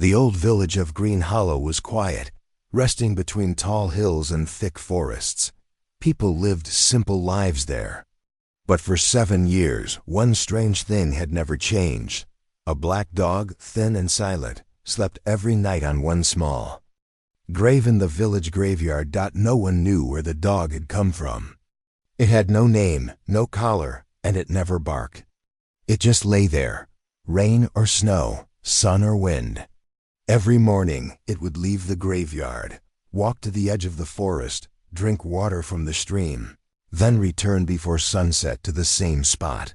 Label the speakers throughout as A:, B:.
A: The old village of Green Hollow was quiet, resting between tall hills and thick forests. People lived simple lives there. But for 7 years, one strange thing had never changed. A black dog, thin and silent, slept every night on one small grave in the village graveyard. No one knew where the dog had come from. It had no name, no collar, and it never barked. It just lay there, rain or snow, sun or wind. Every morning it would leave the graveyard, walk to the edge of the forest, drink water from the stream, then return before sunset to the same spot.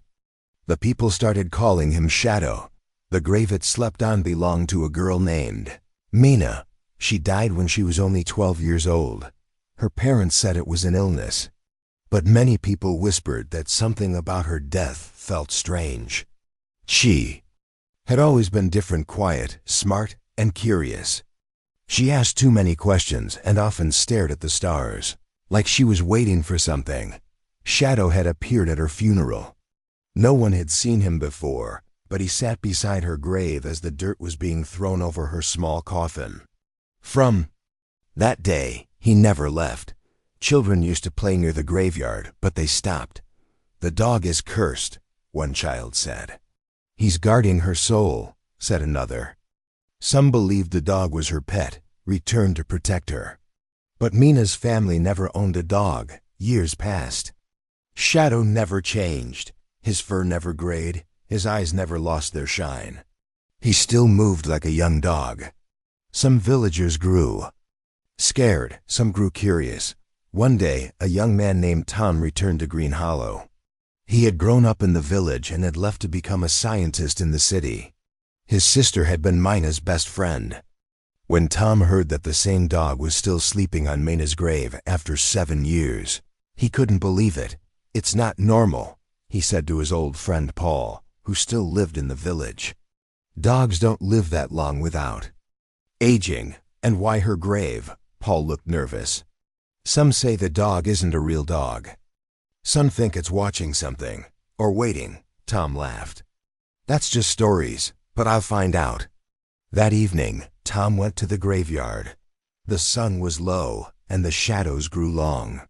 A: The people started calling him Shadow. The grave it slept on belonged to a girl named Mina. She died when she was only 12 years old. Her parents said it was an illness, but many people whispered that something about her death felt strange. She had always been different, quiet, smart, and curious. She asked too many questions and often stared at the stars, like she was waiting for something. Shadow had appeared at her funeral. No one had seen him before, but he sat beside her grave as the dirt was being thrown over her small coffin. From that day, he never left. Children used to play near the graveyard, but they stopped. "The dog is cursed," one child said. "He's guarding her soul," said another. Some believed the dog was her pet, returned to protect her. But Mina's family never owned a dog. Years passed. Shadow never changed. His fur never grayed. His eyes never lost their shine. He still moved like a young dog. Some villagers grew scared. Some grew curious. One day, a young man named Tom returned to Green Hollow. He had grown up in the village and had left to become a scientist in the city. His sister had been Mina's best friend. When Tom heard that the same dog was still sleeping on Mina's grave after 7 years, he couldn't believe it. "It's not normal," he said to his old friend Paul, who still lived in the village. "Dogs don't live that long without aging." "And why her grave?" Paul looked nervous. "Some say the dog isn't a real dog. Some think it's watching something, or waiting," Tom laughed. "That's just stories, but I'll find out." That evening, Tom went to the graveyard. The sun was low, and the shadows grew long.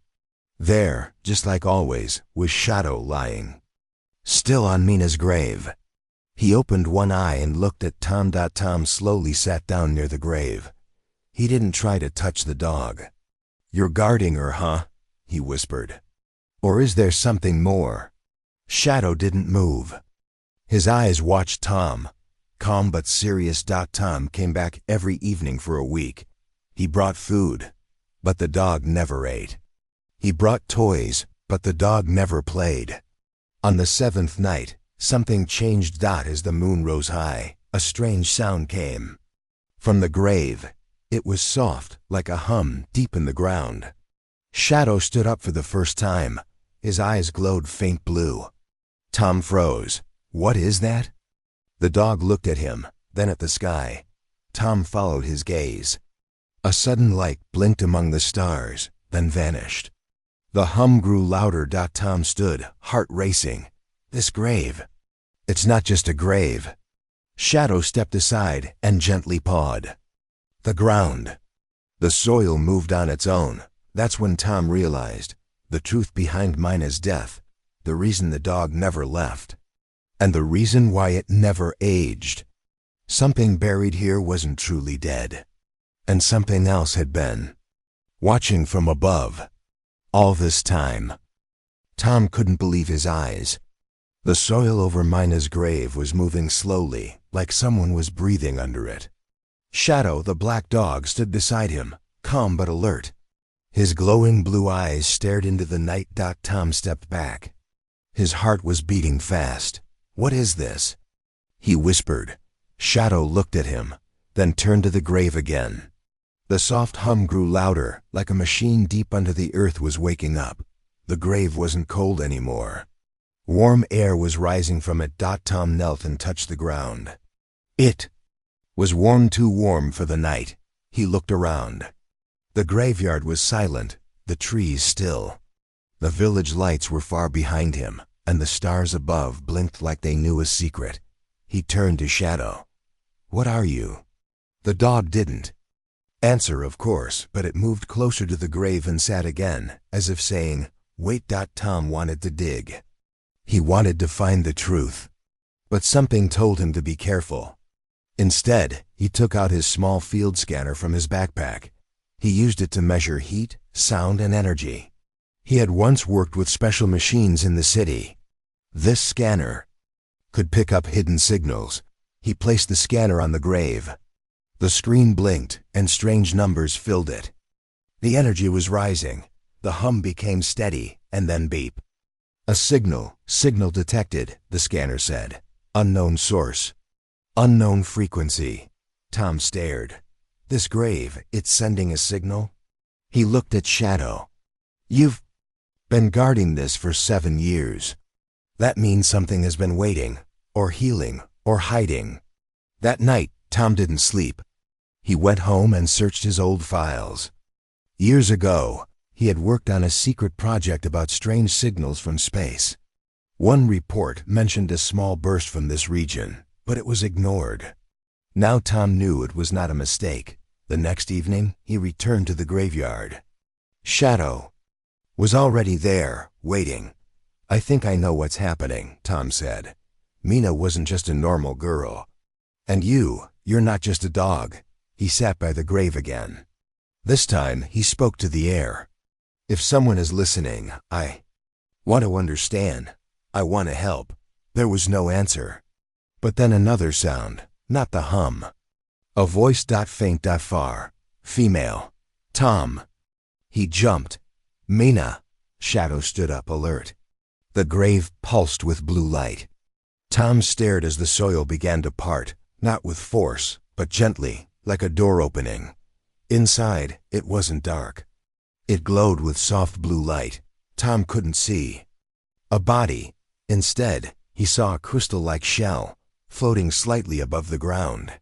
A: There, just like always, was Shadow lying, still on Mina's grave. He opened one eye and looked at Tom. Tom slowly sat down near the grave. He didn't try to touch the dog. "You're guarding her, huh?" he whispered. "Or is there something more?" Shadow didn't move. His eyes watched Tom, calm but serious. Tom came back every evening for a week. He brought food, but the dog never ate. He brought toys, but the dog never played. On the 7th night, something changed. As the moon rose high, a strange sound came from the grave. It was soft, like a hum deep in the ground. Shadow stood up for the first time. His eyes glowed faint blue. Tom froze. "What is that?" The dog looked at him, then at the sky. Tom followed his gaze. A sudden light blinked among the stars, then vanished. The hum grew louder. Tom stood, heart racing. "This grave. It's not just a grave." Shadow stepped aside and gently pawed the ground. The soil moved on its own. That's when Tom realized the truth behind Mina's death, the reason the dog never left, and the reason why it never aged. Something buried here wasn't truly dead, and something else had been watching from above all this time. Tom couldn't believe his eyes. The soil over Mina's grave was moving slowly, like someone was breathing under it. Shadow, the black dog, stood beside him, calm but alert. His glowing blue eyes stared into the night. Tom stepped back. His heart was beating fast. "What is this?" he whispered. Shadow looked at him, then turned to the grave again. The soft hum grew louder, like a machine deep under the earth was waking up. The grave wasn't cold anymore. Warm air was rising from it. Tom knelt and touched the ground. It was warm, too warm for the night. He looked around. The graveyard was silent, the trees still. The village lights were far behind him, and the stars above blinked like they knew a secret. He turned to Shadow. "What are you?" The dog didn't answer, of course, but it moved closer to the grave and sat again, as if saying, "Wait." Tom wanted to dig. He wanted to find the truth. But something told him to be careful. Instead, he took out his small field scanner from his backpack. He used it to measure heat, sound, and energy. He had once worked with special machines in the city. This scanner could pick up hidden signals. He placed the scanner on the grave. The screen blinked, and strange numbers filled it. The energy was rising. The hum became steady, and then beep. "A signal detected," the scanner said. "Unknown source. Unknown frequency." Tom stared. This grave, it's sending a signal? He looked at Shadow. "You've been guarding this for 7 years. That means something has been waiting, or healing, or hiding." That night, Tom didn't sleep. He went home and searched his old files. Years ago, he had worked on a secret project about strange signals from space. One report mentioned a small burst from this region, but it was ignored. Now Tom knew it was not a mistake. The next evening, he returned to the graveyard. Shadow was already there, waiting. "I think I know what's happening," Tom said. "Mina wasn't just a normal girl. And you're not just a dog." He sat by the grave again. This time, he spoke to the air. "If someone is listening, I want to understand. I want to help." There was no answer. But then another sound, not the hum. A voice, faint, far. Female. "Tom." He jumped. "Mina." Shadow stood up, alert. The grave pulsed with blue light. Tom stared as the soil began to part, not with force, but gently, like a door opening. Inside, it wasn't dark. It glowed with soft blue light. Tom couldn't see a body. Instead, he saw a crystal-like shell, floating slightly above the ground.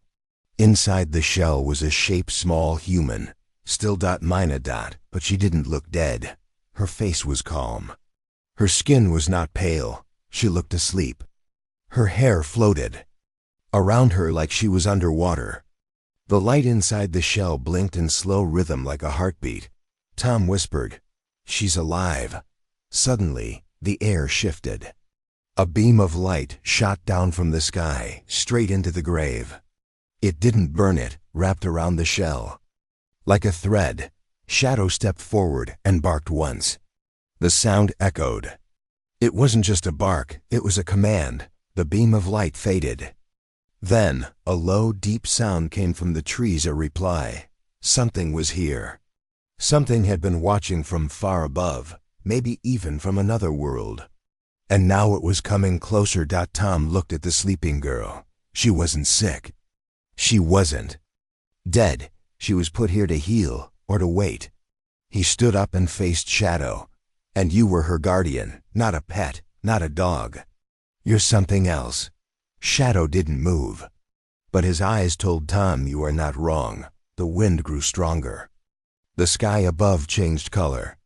A: Inside the shell was a shape small human, still Mina, but she didn't look dead. Her face was calm. Her skin was not pale. She looked asleep. Her hair floated around her like she was underwater. The light inside the shell blinked in slow rhythm like a heartbeat. Tom whispered, "She's alive." Suddenly, the air shifted. A beam of light shot down from the sky, straight into the grave. It didn't burn it, wrapped around the shell. Like a thread, Shadow stepped forward and barked once. The sound echoed. It wasn't just a bark, it was a command. The beam of light faded. Then, a low, deep sound came from the trees, a reply. Something was here. Something had been watching from far above, maybe even from another world. And now it was coming closer. Tom looked at the sleeping girl. She wasn't sick. She wasn't dead. She was put here to heal, or to wait. He stood up and faced Shadow. "And you were her guardian, not a pet, not a dog. You're something else." Shadow didn't move. But his eyes told Tom, "You are not wrong." The wind grew stronger. The sky above changed color.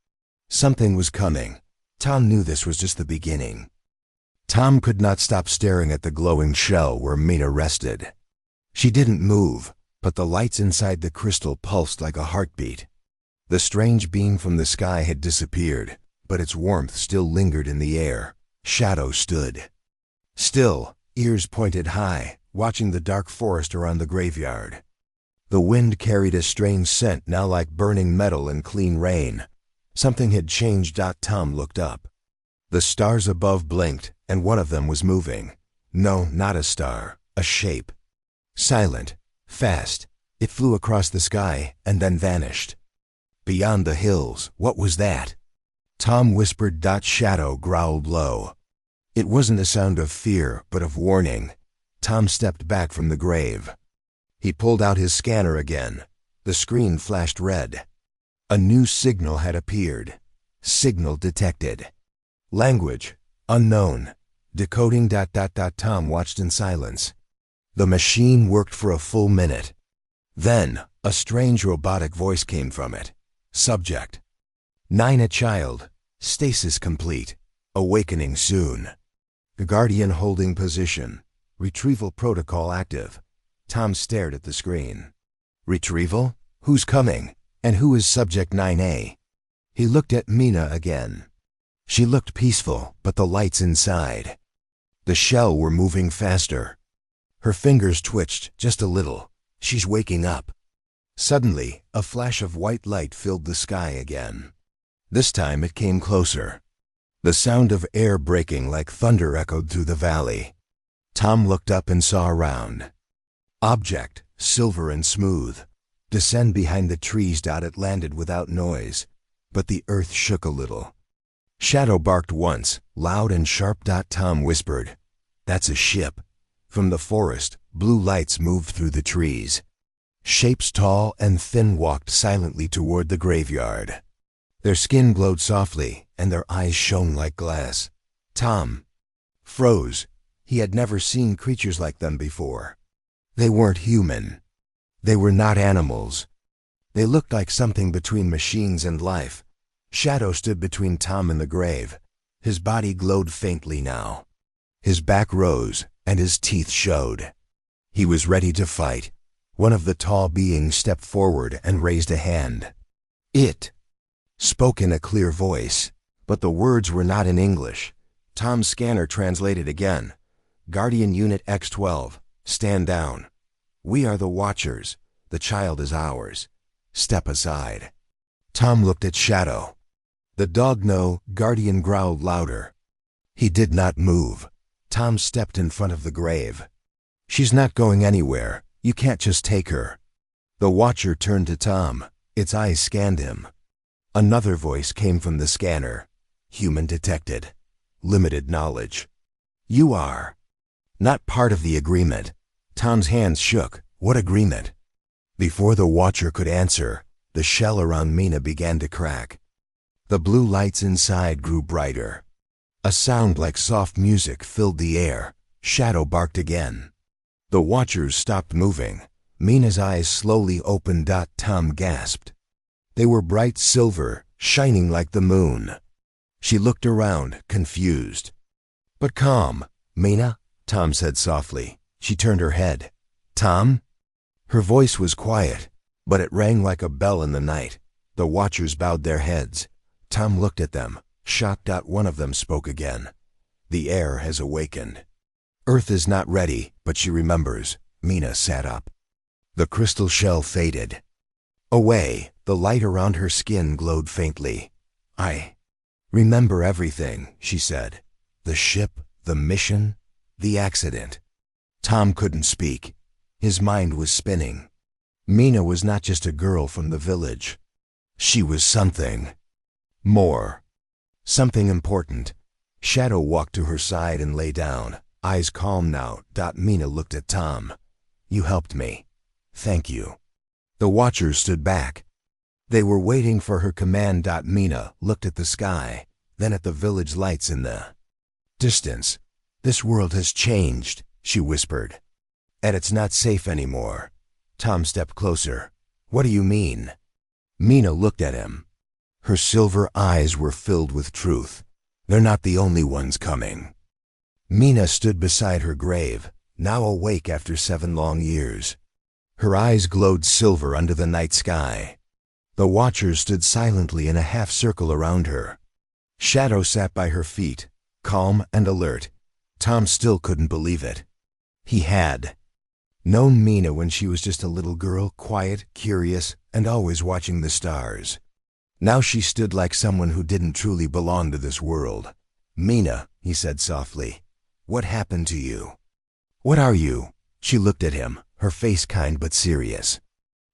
A: Something was coming. Tom knew this was just the beginning. Tom could not stop staring at the glowing shell where Mina rested. She didn't move, but the lights inside the crystal pulsed like a heartbeat. The strange beam from the sky had disappeared, but its warmth still lingered in the air. Shadow stood still, ears pointed high, watching the dark forest around the graveyard. The wind carried a strange scent, now like burning metal and clean rain. Something had changed. Tom looked up. The stars above blinked, and one of them was moving. No, not a star, a shape. Silent, fast, it flew across the sky and then vanished. Beyond the hills, what was that? Tom whispered. Shadow growled low. It wasn't a sound of fear, but of warning. Tom stepped back from the grave. He pulled out his scanner again. The screen flashed red. A new signal had appeared. Signal detected. Language, unknown. Decoding. Tom watched in silence. The machine worked for a full minute. Then, a strange robotic voice came from it. Subject: 9, a child. Stasis complete. Awakening soon. The guardian holding position. Retrieval protocol active. Tom stared at the screen. Retrieval? Who's coming? And who is Subject 9A? He looked at Mina again. She looked peaceful, but the lights inside. The shell were moving faster. Her fingers twitched just a little. She's waking up. Suddenly, a flash of white light filled the sky again. This time it came closer. The sound of air breaking like thunder echoed through the valley. Tom looked up and saw around. Object, silver and smooth. Descend behind the trees. It landed without noise, but the earth shook a little. Shadow barked once, loud and sharp. Tom whispered, "That's a ship." From the forest, blue lights moved through the trees. Shapes tall and thin walked silently toward the graveyard. Their skin glowed softly, and their eyes shone like glass. Tom froze. He had never seen creatures like them before. They weren't human. They were not animals. They looked like something between machines and life. Shadow stood between Tom and the grave. His body glowed faintly now. His back rose, and his teeth showed. He was ready to fight. One of the tall beings stepped forward and raised a hand. It spoke in a clear voice, but the words were not in English. Tom's scanner translated again. "Guardian Unit X-12, stand down. We are the Watchers. The child is ours. Step aside." Tom looked at Shadow. The dog no guardian growled louder. He did not move. Tom stepped in front of the grave. "She's not going anywhere. You can't just take her." The Watcher turned to Tom. Its eyes scanned him. Another voice came from the scanner. "Human detected. Limited knowledge. You are not part of the agreement." Tom's hands shook. What agreement? Before the Watcher could answer, the shell around Mina began to crack. The blue lights inside grew brighter. A sound like soft music filled the air. Shadow barked again. The Watchers stopped moving. Mina's eyes slowly opened. Tom gasped. They were bright silver, shining like the moon. She looked around, confused. "But calm, Mina," Tom said softly. She turned her head. "Tom?" Her voice was quiet, but it rang like a bell in the night. The Watchers bowed their heads. Tom looked at them, shocked. One of them spoke again. "The air has awakened. Earth is not ready, but she remembers." Mina sat up. The crystal shell faded away. The light around her skin glowed faintly. "I remember everything," she said. "The ship, the mission, the accident." Tom couldn't speak. His mind was spinning. Mina was not just a girl from the village. She was something more. Something important. Shadow walked to her side and lay down, eyes calm now. Mina looked at Tom. "You helped me. Thank you." The Watchers stood back. They were waiting for her command. Mina looked at the sky, then at the village lights in the distance. "This world has changed," she whispered. "And it's not safe anymore." Tom stepped closer. "What do you mean?" Mina looked at him. Her silver eyes were filled with truth. "They're not the only ones coming." Mina stood beside her grave, now awake after 7 long years. Her eyes glowed silver under the night sky. The Watchers stood silently in a half circle around her. Shadow sat by her feet, calm and alert. Tom still couldn't believe it. He had known Mina when she was just a little girl, quiet, curious, and always watching the stars. Now she stood like someone who didn't truly belong to this world. "Mina," he said softly, "what happened to you? What are you?" She looked at him, her face kind but serious.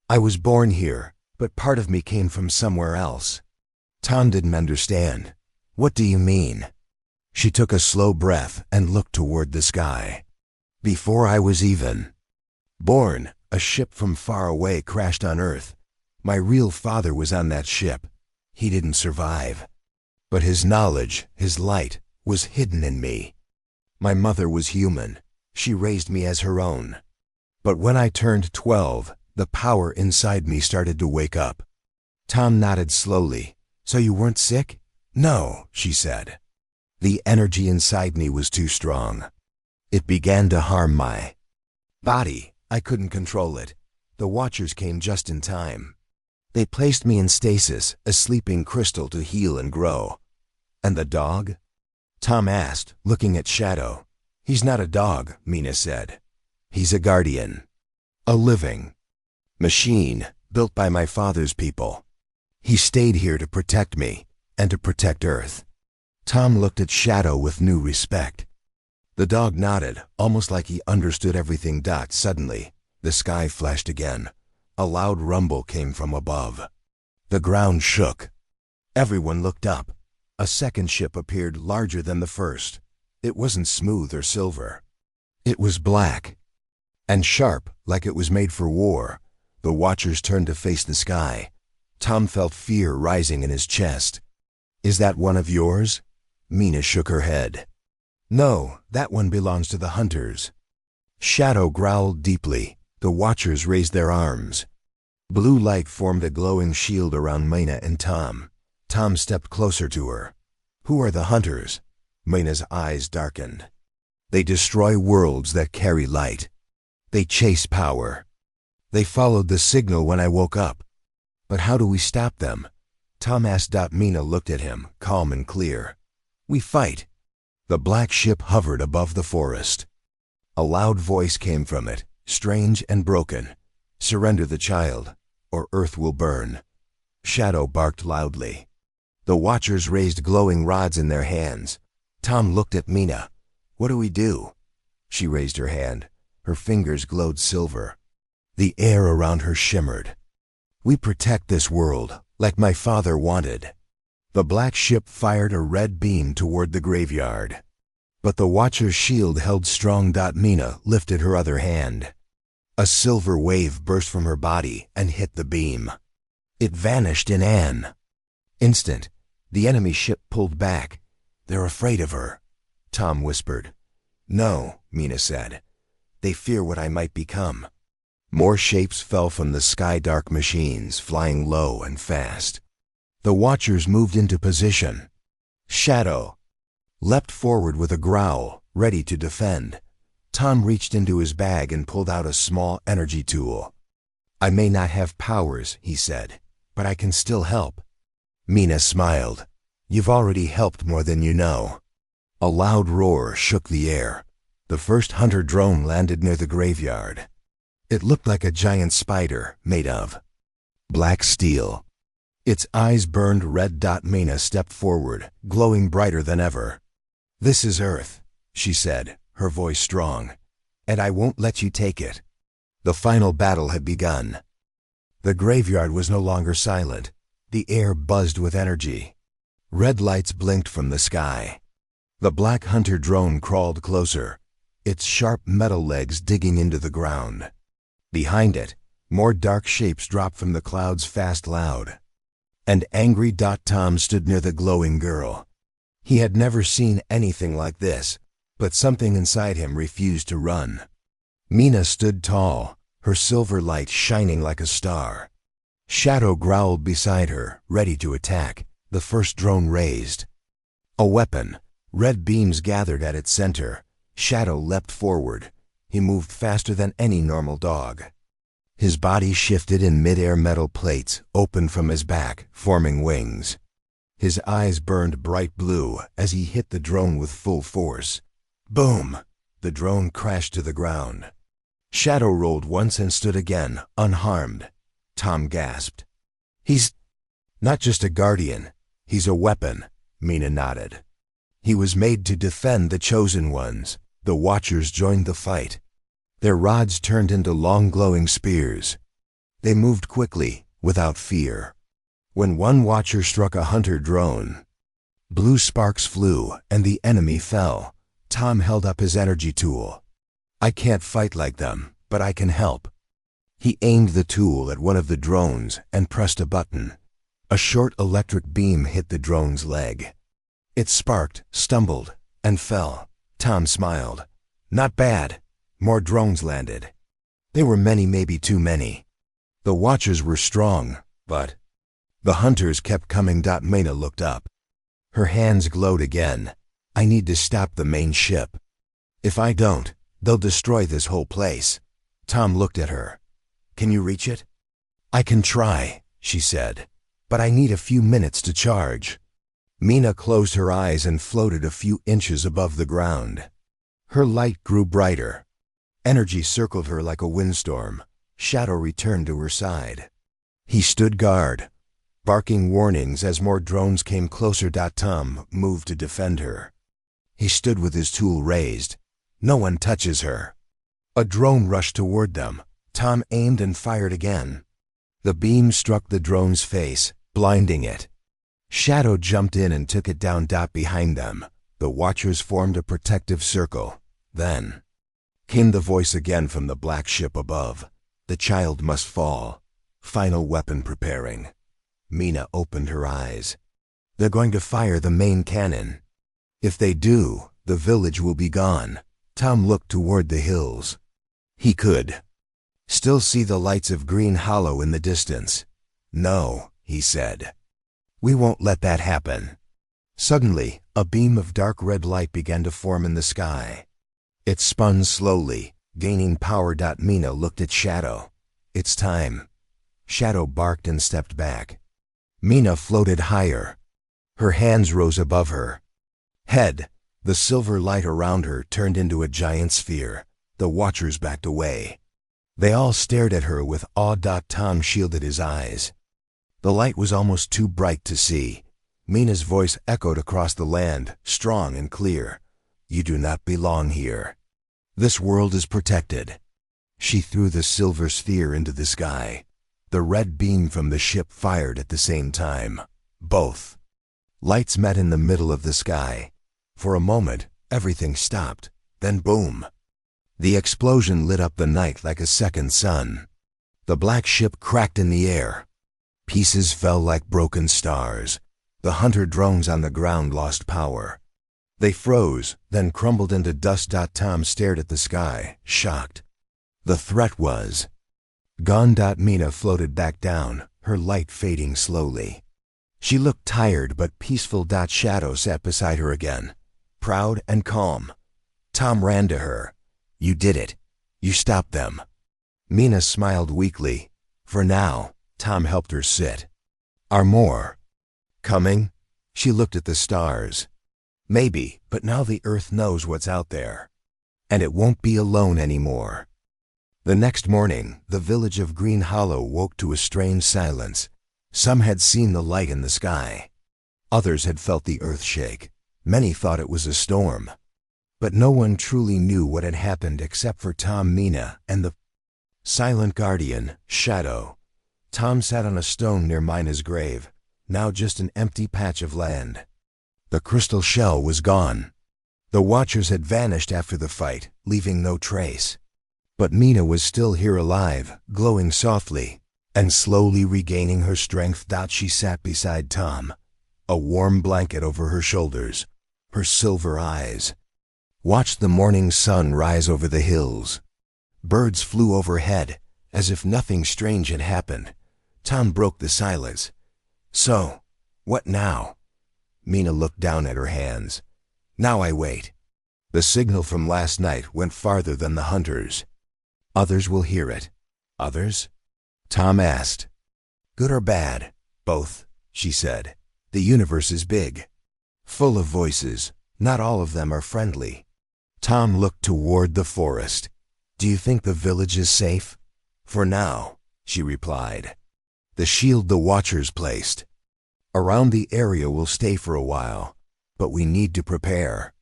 A: "I was born here, but part of me came from somewhere else." Tom didn't understand. "What do you mean?" She took a slow breath and looked toward the sky. "Before I was even born, a ship from far away crashed on Earth. My real father was on that ship. He didn't survive. But his knowledge, his light, was hidden in me. My mother was human. She raised me as her own. But when I turned 12, the power inside me started to wake up." Tom nodded slowly. "So you weren't sick?" "No," she said. "The energy inside me was too strong. It began to harm my body. I couldn't control it. The Watchers came just in time. They placed me in stasis, a sleeping crystal to heal and grow. And the dog? Tom asked, looking at Shadow. He's not a dog, Mina said. He's a guardian. A living machine built by my father's people. He stayed here to protect me and to protect Earth. Tom looked at Shadow with new respect. The dog nodded, almost like he understood everything. Suddenly, the sky flashed again. A loud rumble came from above. The ground shook. Everyone looked up. A second ship appeared, larger than the first. It wasn't smooth or silver. It was black and sharp, like it was made for war. The Watchers turned to face the sky. Tom felt fear rising in his chest. Is that one of yours? Mina shook her head. No, that one belongs to the hunters. Shadow growled deeply. The Watchers raised their arms. Blue light formed a glowing shield around Mina and Tom. Tom stepped closer to her. Who are the hunters? Mina's eyes darkened. They destroy worlds that carry light. They chase power. They followed the signal when I woke up. But how do we stop them? Tom asked. Mina looked at him, calm and clear. We fight. The black ship hovered above the forest. A loud voice came from it, strange and broken. Surrender the child, or Earth will burn. Shadow barked loudly. The Watchers raised glowing rods in their hands. Tom looked at Mina. What do we do? She raised her hand. Her fingers glowed silver. The air around her shimmered. We protect this world, like my father wanted. The black ship fired a red beam toward the graveyard. But the Watcher's shield held strong. Mina lifted her other hand. A silver wave burst from her body and hit the beam. It vanished in an instant. The enemy ship pulled back. They're afraid of her, Tom whispered. No, Mina said. They fear what I might become. More shapes fell from the sky, dark machines, flying low and fast. The Watchers moved into position. Shadow leapt forward with a growl, ready to defend. Tom reached into his bag and pulled out a small energy tool. I may not have powers, he said, but I can still help. Mina smiled. You've already helped more than you know. A loud roar shook the air. The first hunter drone landed near the graveyard. It looked like a giant spider made of black steel. Its eyes burned red. Mina stepped forward, glowing brighter than ever. This is Earth, she said, her voice strong, and I won't let you take it. The final battle had begun. The graveyard was no longer silent. The air buzzed with energy. Red lights blinked from the sky. The black hunter drone crawled closer, its sharp metal legs digging into the ground. Behind it, more dark shapes dropped from the clouds fast, loud. And angry. Tom stood near the glowing girl. He had never seen anything like this, but something inside him refused to run. Mina stood tall, her silver light shining like a star. Shadow growled beside her, ready to attack, the first drone raised. A weapon, red beams gathered at its center. Shadow leapt forward. He moved faster than any normal dog. His body shifted in midair. Metal plates opened from his back, forming wings. His eyes burned bright blue as he hit the drone with full force. Boom! The drone crashed to the ground. Shadow rolled once and stood again, unharmed. Tom gasped. He's not just a guardian, he's a weapon, Mina nodded. He was made to defend the chosen ones. The Watchers joined the fight. Their rods turned into long glowing spears. They moved quickly, without fear. When one Watcher struck a hunter drone, blue sparks flew and the enemy fell. Tom held up his energy tool. I can't fight like them, but I can help. He aimed the tool at one of the drones and pressed a button. A short electric beam hit the drone's leg. It sparked, stumbled, and fell. Tom smiled. Not bad. More drones landed. There were many, maybe too many. The Watchers were strong, but the hunters kept coming. Mina looked up. Her hands glowed again. I need to stop the main ship. If I don't, they'll destroy this whole place. Tom looked at her. Can you reach it?" "I can try," she said, "but I need a few minutes to charge." Mina closed her eyes and floated a few inches above the ground. Her light grew brighter. Energy circled her like a windstorm. Shadow returned to her side. He stood guard, barking warnings as more drones came closer. Tom moved to defend her. He stood with his tool raised. "No one touches her." A drone rushed toward them. Tom aimed and fired again. The beam struck the drone's face, blinding it. Shadow jumped in and took it down. Behind them, the watchers formed a protective circle. Then came the voice again from the black ship above. "The child must fall. Final weapon preparing." Mina opened her eyes. "They're going to fire the main cannon. If they do, the village will be gone." Tom looked toward the hills. He could still see the lights of Green Hollow in the distance. "No," he said. "We won't let that happen." Suddenly, a beam of dark red light began to form in the sky. It spun slowly, gaining power. Mina looked at Shadow. "It's time." Shadow barked and stepped back. Mina floated higher. Her hands rose above her head. The silver light around her turned into a giant sphere. The watchers backed away. They all stared at her with awe. Tom shielded his eyes. The light was almost too bright to see. Mina's voice echoed across the land, strong and clear. "You do not belong here. This world is protected." She threw the silver sphere into the sky. The red beam from the ship fired at the same time. Both lights met in the middle of the sky. For a moment, everything stopped. Then boom! The explosion lit up the night like a second sun. The black ship cracked in the air. Pieces fell like broken stars. The hunter drones on the ground lost power. They froze, then crumbled into dust. Tom stared at the sky, shocked. The threat was gone. Mina floated back down, her light fading slowly. She looked tired but peaceful. Shadow sat beside her again, proud and calm. Tom ran to her. "You did it. You stopped them." Mina smiled weakly. "For now." Tom helped her sit. "Are more coming?" She looked at the stars. "Maybe, but now the Earth knows what's out there. And it won't be alone anymore." The next morning, the village of Green Hollow woke to a strange silence. Some had seen the light in the sky. Others had felt the earth shake. Many thought it was a storm. But no one truly knew what had happened except for Tom, Mina, and the silent guardian, Shadow. Tom sat on a stone near Mina's grave, now just an empty patch of land. The crystal shell was gone. The watchers had vanished after the fight, leaving no trace. But Mina was still here alive, glowing softly, and slowly regaining her strength. She sat beside Tom, a warm blanket over her shoulders, her silver eyes watched the morning sun rise over the hills. Birds flew overhead, as if nothing strange had happened. Tom broke the silence. "So, what now?" Mina looked down at her hands. "Now I wait. The signal from last night went farther than the hunters. Others will hear it." "Others?" Tom asked. "Good or bad?" "Both," she said. "The universe is big, full of voices. Not all of them are friendly." Tom looked toward the forest. "Do you think the village is safe?" "For now," she replied. "The shield the watchers placed around the area will stay for a while, but we need to prepare.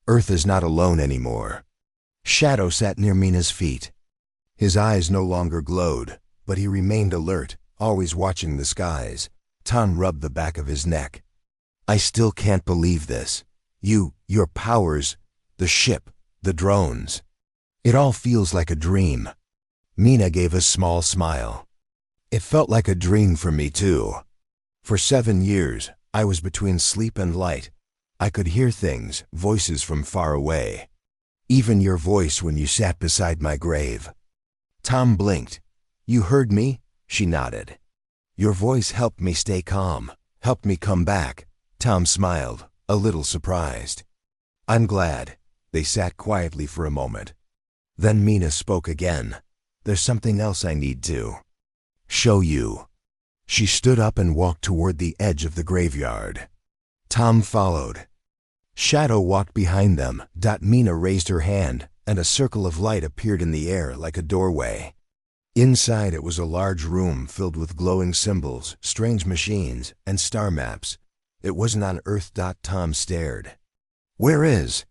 A: Earth is not alone anymore." Shadow sat near Mina's feet. His eyes no longer glowed, but he remained alert, always watching the skies. Tom rubbed the back of his neck. "I still can't believe this. Your powers, the ship, the drones. It all feels like a dream." Mina gave a small smile. "It felt like a dream for me too. For 7 years, I was between sleep and light. I could hear things, voices from far away. Even your voice when you sat beside my grave." Tom blinked. "You heard me?" She nodded. "Your voice helped me stay calm, helped me come back." Tom smiled, a little surprised. "I'm glad." They sat quietly for a moment. Then Mina spoke again. there's something else I need to show you." She stood up and walked toward the edge of the graveyard. Tom followed. Shadow walked behind them. Mina raised her hand, and a circle of light appeared in the air like a doorway. Inside it was a large room filled with glowing symbols, strange machines, and star maps. It wasn't on Earth. Tom stared. "Where is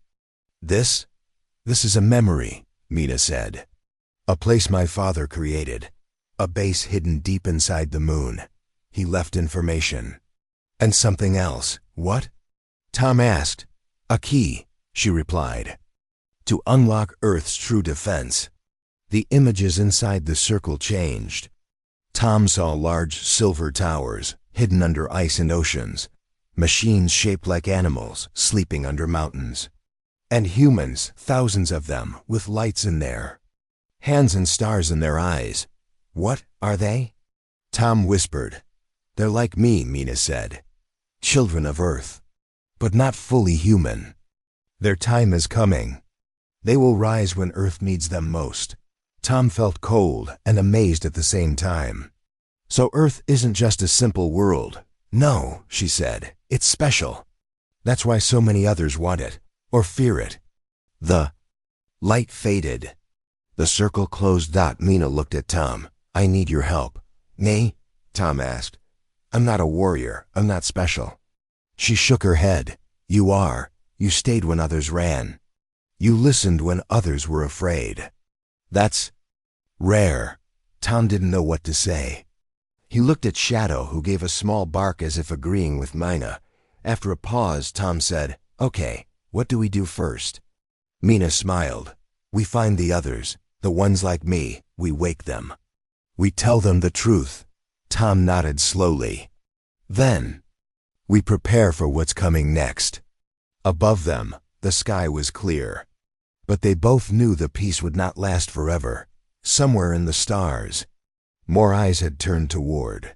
A: this?" "This is a memory," Mina said. "A place my father created. A base hidden deep inside the moon. He left information." "And something else." "What?" Tom asked. "A key," she replied. "To unlock Earth's true defense." The images inside the circle changed. Tom saw large silver towers, hidden under ice and oceans, machines shaped like animals, sleeping under mountains, and humans, thousands of them, with lights in there, hands and stars in their eyes. "What are they?" Tom whispered. "They're like me," Mina said. "Children of Earth, but not fully human. Their time is coming. They will rise when Earth needs them most." Tom felt cold and amazed at the same time. "So Earth isn't just a simple world." "No," she said. "It's special. That's why so many others want it, or fear it." The light faded. The circle closed. Mina looked at Tom. "I need your help." "Me?" Tom asked. "I'm not a warrior. I'm not special." She shook her head. "You are. You stayed when others ran. You listened when others were afraid. That's rare." Tom didn't know what to say. He looked at Shadow, who gave a small bark as if agreeing with Mina. After a pause, Tom said, "Okay, what do we do first?" Mina smiled. "We find the others, the ones like me. We wake them. We tell them the truth." Tom nodded slowly. "Then we prepare for what's coming next." Above them, the sky was clear. But they both knew the peace would not last forever. Somewhere in the stars, more eyes had turned toward.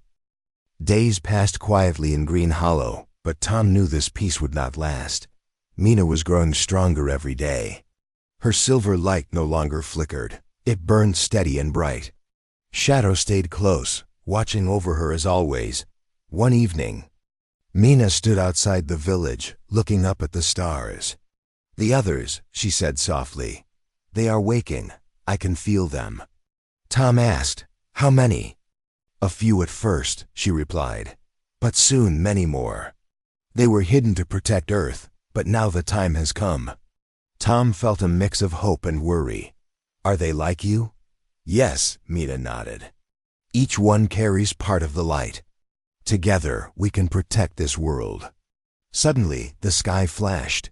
A: Days passed quietly in Green Hollow, but Tom knew this peace would not last. Mina was growing stronger every day. Her silver light no longer flickered. It burned steady and bright. Shadow stayed close, watching over her as always. One evening, Mina stood outside the village, looking up at the stars. "The others," she said softly. "They are waking. I can feel them." Tom asked, "How many?" "A few at first," she replied. "But soon many more. They were hidden to protect Earth, but now the time has come." Tom felt a mix of hope and worry. "Are they like you?" "Yes," Mina nodded. "Each one carries part of the light. Together we can protect this world." Suddenly, the sky flashed.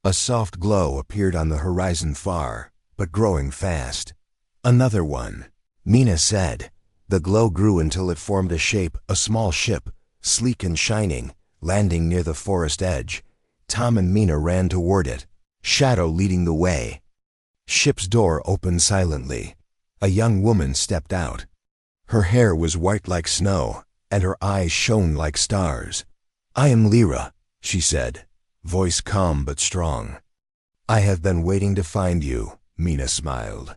A: A soft glow appeared on the horizon far, but growing fast. "Another one," Mina said. The glow grew until it formed a shape, a small ship, sleek and shining, landing near the forest edge. Tom and Mina ran toward it, Shadow leading the way. Ship's door opened silently. A young woman stepped out. Her hair was white like snow, and her eyes shone like stars. "I am Lyra," she said, voice calm but strong. "I have been waiting to find you," Mina smiled.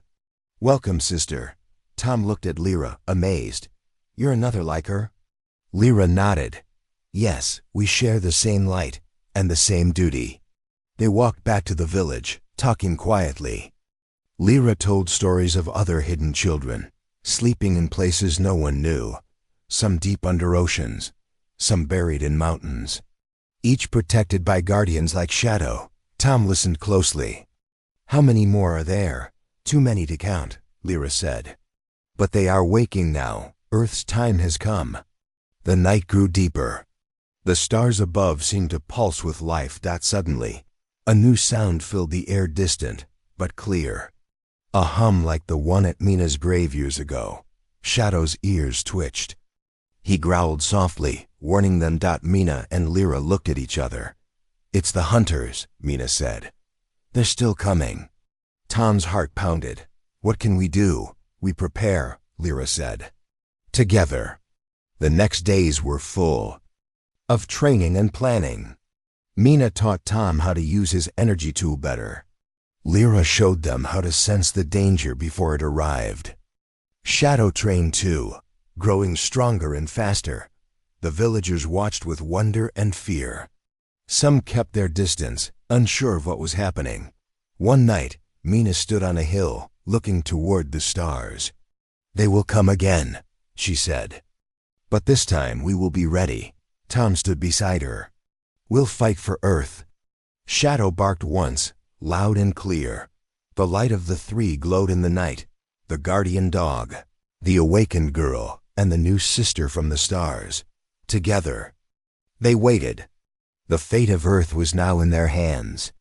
A: "Welcome, sister." Tom looked at Lyra, amazed. "You're another like her?" Lyra nodded. "Yes, we share the same light and the same duty." They walked back to the village, talking quietly. Lyra told stories of other hidden children, sleeping in places no one knew, some deep under oceans, some buried in mountains, each protected by guardians like Shadow. Tom listened closely. "How many more are there?" "Too many to count," Lyra said. "But they are waking now. Earth's time has come." The night grew deeper. The stars above seemed to pulse with life. Suddenly, a new sound filled the air, distant but clear. A hum like the one at Mina's grave years ago. Shadow's ears twitched. He growled softly, warning them. Mina and Lyra looked at each other. "It's the hunters," Mina said. "They're still coming." Tom's heart pounded. "What can we do?" "We prepare," Lyra said. Together. The next days were full of training and planning. Mina taught Tom how to use his energy tool better. Lyra showed them how to sense the danger before it arrived. Shadow Train 2, growing stronger and faster. The villagers watched with wonder and fear. Some kept their distance, unsure of what was happening. One night, Mina stood on a hill, looking toward the stars. "They will come again," she said. "But this time we will be ready." Tom stood beside her. "We'll fight for Earth." Shadow barked once, loud and clear. The light of the three glowed in the night: the guardian dog, the awakened girl, and the new sister from the stars. Together, they waited. The fate of Earth was now in their hands.